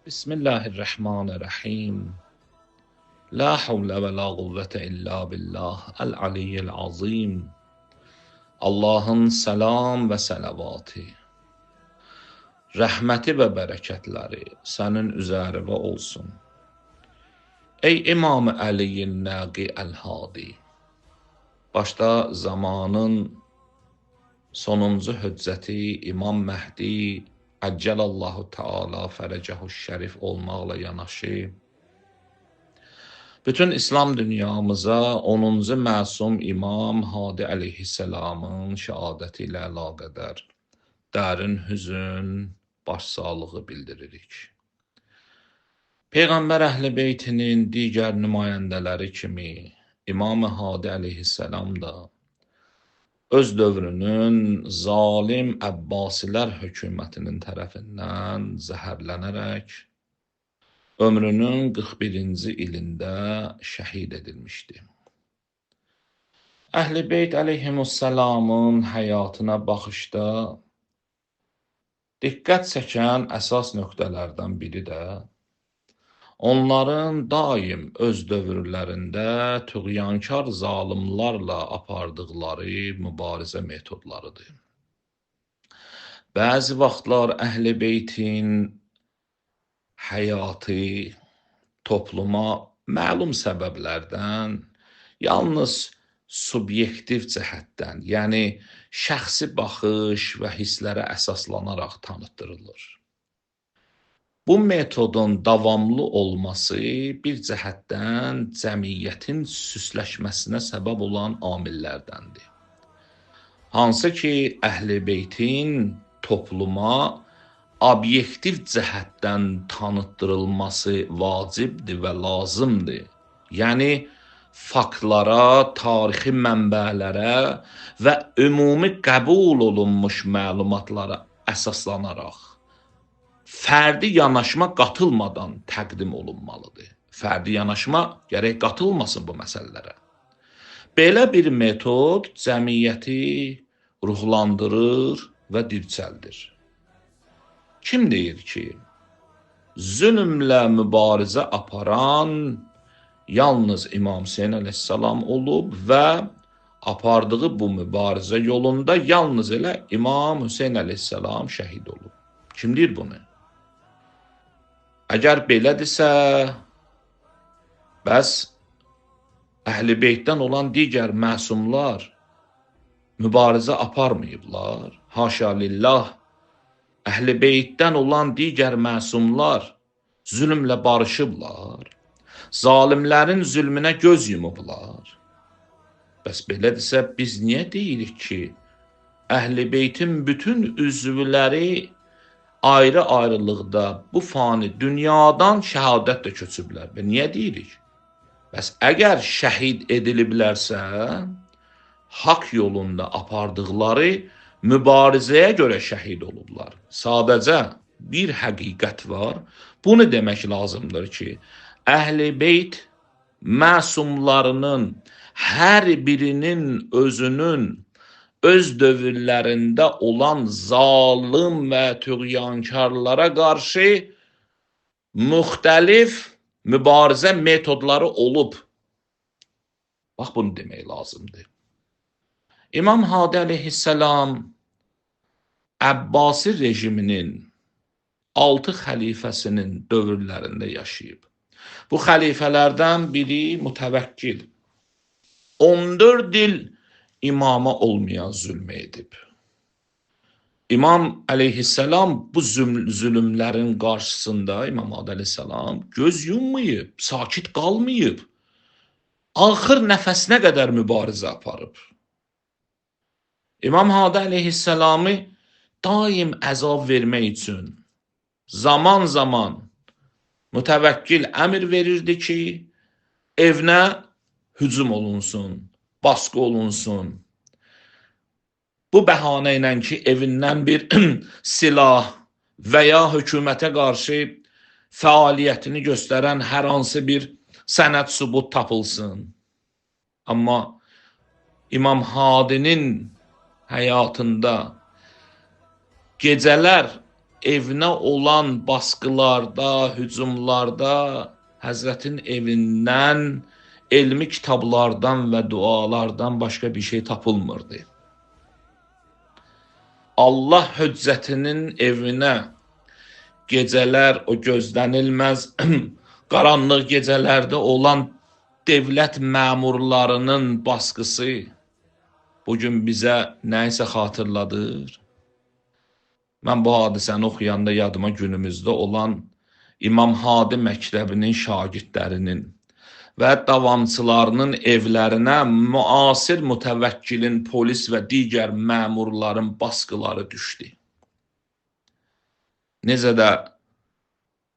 Bismillahirrahmanirrahim. La havle ve la kuvvete illa billah el-aliyyil azim. Allahın selam ve selavatı, rəhməti və bərəkətləri sənin üzərinə olsun. Ey İmam-ı Əliyin Nəqi Əl-Hadi, başda zamanın sonuncu hüccəti İmam Məhdi Əccəlallahu Teala fərəcəhu şərif olmaqla yanaşı, bütün İslam dünyamıza 10-cu məsum İmam Hadi əleyhisselamın şəhadəti ilə əlaqədar dərin hüzün, başsağlığı bildiririk. Peyğəmbər Əhl-i Beytinin digər nümayəndələri kimi İmam Hadi əleyhisselam da öz dövrünün zalim Əbbasilər hökumətinin tərəfindən zəhərlənərək ömrünün 41-ci ilində şəhid edilmişdi. Əhl-i Beyt əleyhimussalamın həyatına baxışda diqqət çəkən əsas nöqtələrdən biri də onların daim öz dövrlərində tüğyankar zalimlarla apardıqları mübarizə metodlarıdır. Bəzi vaxtlar Əhl-i Beytin həyatı topluma məlum səbəblərdən yalnız subyektiv cəhətdən, yəni şəxsi baxış və hisslərə əsaslanaraq tanıtdırılır. Bu metodun davamlı olması bir cəhətdən cəmiyyətin süsləşməsinə səbəb olan amillərdəndir. Hansı ki, Əhl-i Beytin topluma obyektiv cəhətdən tanıtdırılması vacibdir və lazımdır. Yəni, faktlara, tarixi mənbələrə və ümumi qəbul olunmuş məlumatlara əsaslanaraq fərdi yanaşma qatılmadan təqdim olunmalıdır. Fərdi yanaşma gərək qatılmasın bu məsələlərə. Belə bir metod cəmiyyəti ruhlandırır və dirçəldir. Kim deyir ki, zülmlə mübarizə aparan yalnız İmam Hüseyin əleyhissalam olub və apardığı bu mübarizə yolunda yalnız elə İmam Hüseyin əleyhissalam şəhid olub? Kim deyir bunu? Əgər belədirsə, bəs Əhl-i Beytdən olan digər məsumlar mübarizə aparmayıblar? Haşa lillah. Əhl-i Beytdən olan digər məsumlar zülmlə barışıblar, zalimlərin zülmünə göz yumublar. Bəs belədirsə, biz niyə deyirik ki, Əhl-i Beytin bütün üzvləri ayrı-ayrılıqda bu fani dünyadan şəhadətlə köçüblər? Və niyə deyirik? Bəs əgər şəhid ediliblərsə, haqq yolunda apardıqları mübarizəyə görə şəhid olublar. Sadəcə bir həqiqət var. Bunu demək lazımdır ki, Əhl-i Beyt məsumlarının hər birinin özünün öz dövrlərində olan zalim və tüğyankarlara qarşı müxtəlif mübarizə metodları olub. Bax, bunu demək lazımdır. İmam Hadi əleyhissalam Əbbasi rejiminin 6 xəlifəsinin dövrlərində yaşayıb. Bu xəlifələrdən biri Mütəvəkkil. 14 il imama olmayan zülm edib. İmam əleyhissalam bu zülmlərin qarşısında İmam Hadi əleyhissalam göz yummayıb, sakit qalmayıb. Axır nəfəsinə qədər mübarizə aparıb. İmam Hadi əleyhissalamı daim əzab vermək üçün zaman-zaman Mütəvəkkil əmr verirdi ki, evinə hücum olunsun, baskı olunsun. Bu bəhanə ilə ki, evindən bir silah və ya hökumətə qarşı fəaliyyətini göstərən hər hansı bir sənəd sübut tapılsın. Amma İmam Hadinin həyatında gecələr evinə olan baskılarda, hücumlarda Həzrətin evindən elmi kitablardan və dualardan başqa bir şey tapılmırdı. Allah hüccətinin evinə gecələr o gözlənilməz qaranlıq gecələrdə olan devlət məmurlarının baskısı bugün bizə nəyisə xatırladır. Mən bu hadisəni oxuyanda yadıma günümüzdə olan İmam Hadi məktəbinin şagirdlərinin və davamçılarının evlərinə müasir mütəvəkkilin, polis və digər məmurların baskıları düşdü. Necə də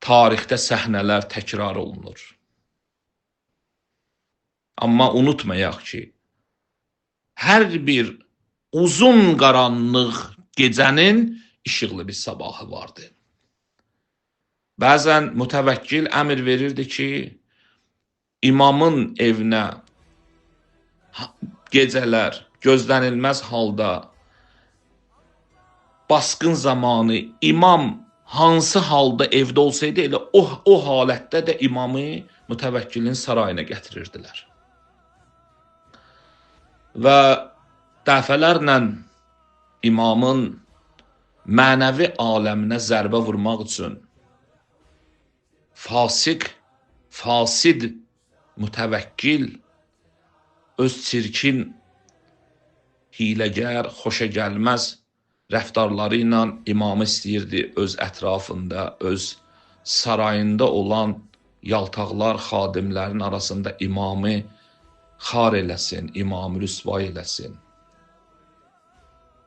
tarixdə səhnələr təkrar olunur. Amma unutmayaq ki, hər bir uzun qaranlıq gecənin işıqlı bir sabahı vardı. Bəzən mütəvəkkil əmr verirdi ki, imamın evinə gecələr gözlənilməz halda baskın zamanı imam hansı halda evdə olsaydı elə o halətdə də imamı mütəvəkkilin sarayına gətirirdilər. Və dəfələrlə imamın mənəvi aləminə zərbə vurmaq üçün fasid mütəvəkkil öz çirkin, hiləgər, xoşagəlməz rəftarları ilə imamı istəyirdi öz ətrafında, öz sarayında olan yaltaqlar, xadimlərin arasında imamı xar eləsin, imamı rüsva eləsin.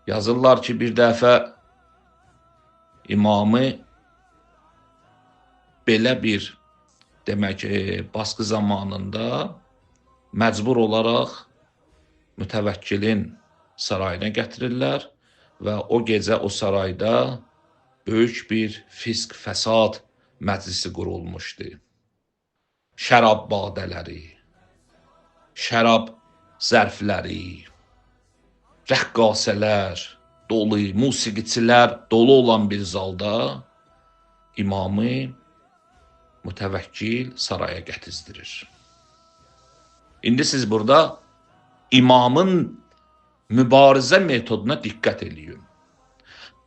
Yazırlar ki, bir dəfə imamı belə bir demək baskı zamanında məcbur olaraq mütəvəkkilin sarayına gətirirlər və o gecə o sarayda böyük bir fisk, fəsad məclisi qurulmuşdu. Şərab badələri, şərab zərfləri, rəqqasələr dolu, musiqiçilər dolu olan bir zalda imamı mütəvəkkil saraya gətizdirir. İndi siz burada imamın mübarizə metoduna diqqət eləyin.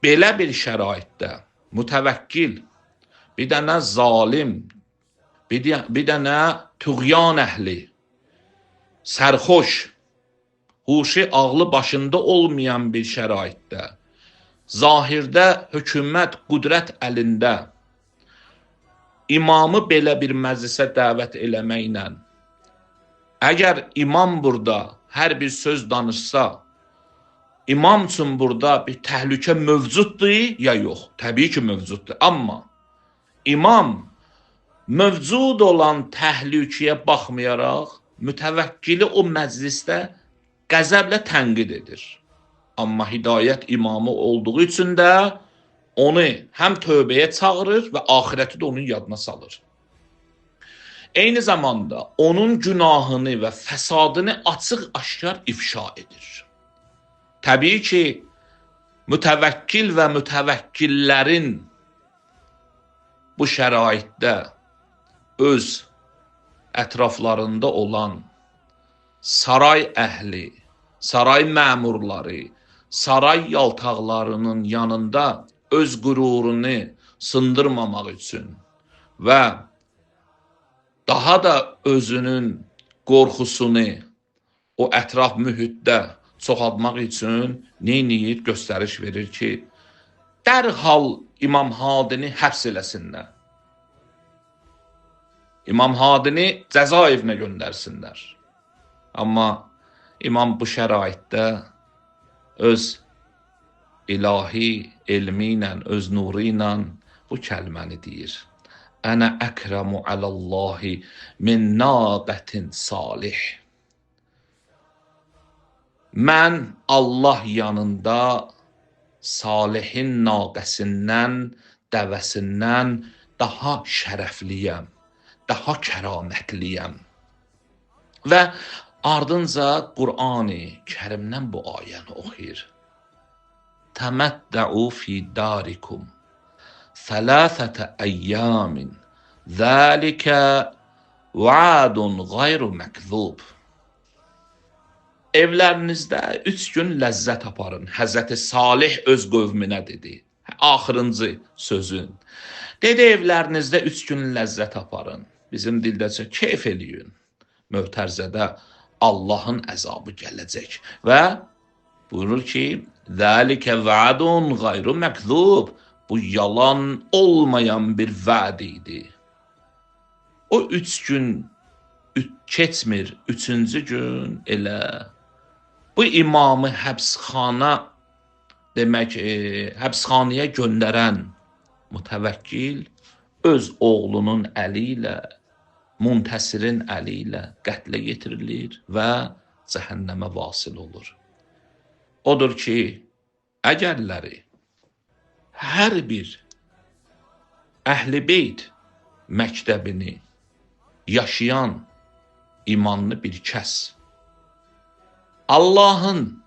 Belə bir şəraitdə mütəvəkkil, bir dənə zalim, bir dənə tüğyan əhli, sərxoş, huşi ağlı başında olmayan bir şəraitdə, zahirdə hökumət, qüdrət əlində, imamı belə bir məclisə dəvət eləməklə, əgər imam burada hər bir söz danışsa, imam üçün burada bir təhlükə mövcuddur ya yox? Təbii ki, mövcuddur. Amma imam mövcud olan təhlükəyə baxmayaraq, mütəvəkkili o məclisdə qəzəblə tənqid edir. Amma hidayət imamı olduğu üçün də onu həm tövbəyə çağırır və axirəti də onun yadına salır. Eyni zamanda onun günahını və fəsadını açıq-aşkar ifşa edir. Təbii ki, mütəvəkkil və mütəvəkkillərin bu şəraitdə öz ətraflarında olan saray əhli, saray məmurları, saray yaltaqlarının yanında öz qürurunu sındırmamaq üçün və daha da özünün qorxusunu o ətraf mühitdə çoxaltmaq üçün neyniyir? Göstəriş verir ki, dərhal İmam Hadini həbs eləsinlər. İmam Hadini cəzaevinə göndərsinlər. Amma imam bu şəraitdə öz ilahi elmi ilə, öz nuru ilə bu kəlməni deyir. Ənə əkrəmu aləllahi min naqətin salih. Mən Allah yanında salihin naqəsindən, dəvəsindən daha şərəfliyəm, daha kəramətliyəm. Və ardınca Qur'an-ı Kərimdən bu ayəni oxuyur. Təməttəu fi darikum thalathata ayyamin. Zalika vaadun gayru mekzub. Evlərinizdə 3 gün ləzzət aparın. Həzrəti Salih öz qövmünə dedi. Axırıncı sözün. Dedi, evlərinizdə 3 gün ləzzət aparın. Bizim dildəcə keyf eləyin. Möhtərzədə Allahın əzabı gələcək. Və buyurur ki, Zəlikə vədun qayru məkzub. Bu yalan olmayan bir vəd idi. O 3 gün keçmir, 3-cü gün elə bu imamı həbsxanaya göndərən mütəvəkkil öz oğlunun əli ilə, Muntəsirin əli ilə qətlə yetirilir və cəhənnəmə vasil olur. Odur ki, əgərləri hər bir Əhl-i Beyt məktəbini yaşayan imanlı bir kəs Allahın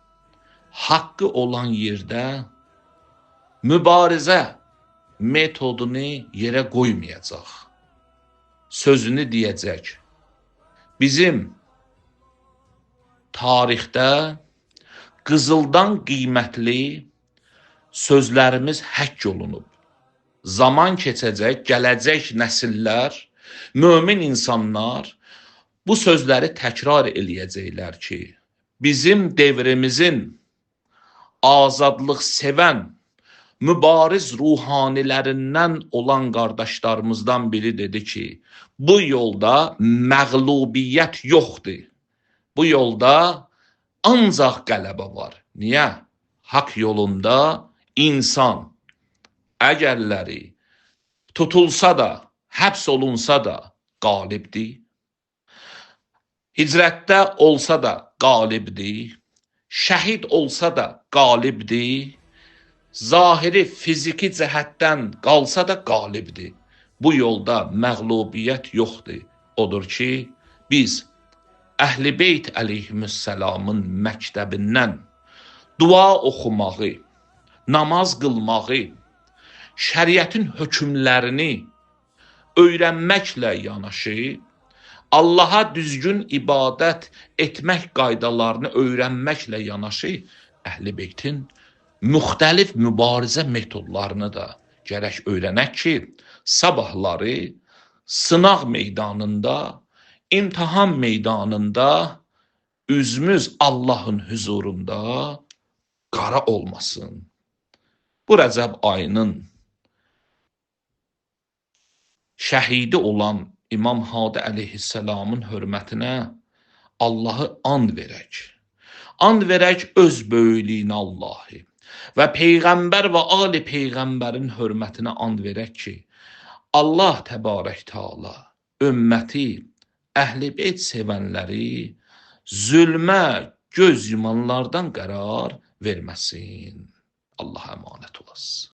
haqqı olan yerdə mübarizə metodunu yerə qoymayacaq. Sözünü deyəcək. Bizim tarixdə qızıldan qiymətli sözlərimiz həkk olunub. Zaman keçəcək, gələcək nəsillər, mömin insanlar bu sözləri təkrar eləyəcəklər ki, bizim devrimizin azadlıq sevən, mübariz ruhanilərindən olan qardaşlarımızdan biri dedi ki, bu yolda məğlubiyyət yoxdur. Bu yolda ancaq qələbə var. Niyə? Haqq yolunda insan əgərləri tutulsa da, həbs olunsa da qalibdir. Hicrətdə olsa da qalibdir. Şəhid olsa da qalibdir. Zahiri, fiziki cəhətdən qalsa da qalibdir. Bu yolda məğlubiyyət yoxdur. Odur ki, biz Əhl-i Beyt əleyhissalamın məktəbindən dua oxumağı, namaz qılmağı, şəriətin hökmlərini öyrənməklə yanaşı, Allaha düzgün ibadət etmək qaydalarını öyrənməklə yanaşı, Əhl-i Beytin müxtəlif mübarizə metodlarını da gərək öyrənək ki, sabahları sınaq meydanında, imtahan meydanında üzümüz Allahın huzurunda qara olmasın. Bu Rəcəb ayının şəhidi olan İmam Hadi əleyhissalamın hörmətinə Allahı and verək. And verək öz böyüklüyünə Allahı və Peyğəmbər və Ali Peyğəmbərin hörmətinə and verək ki, Allah təbarək Teala ümməti, Əhl-i Beyt sevənləri zülmə göz yumanlardan qərar verməsin. Allah'a emanet olasın.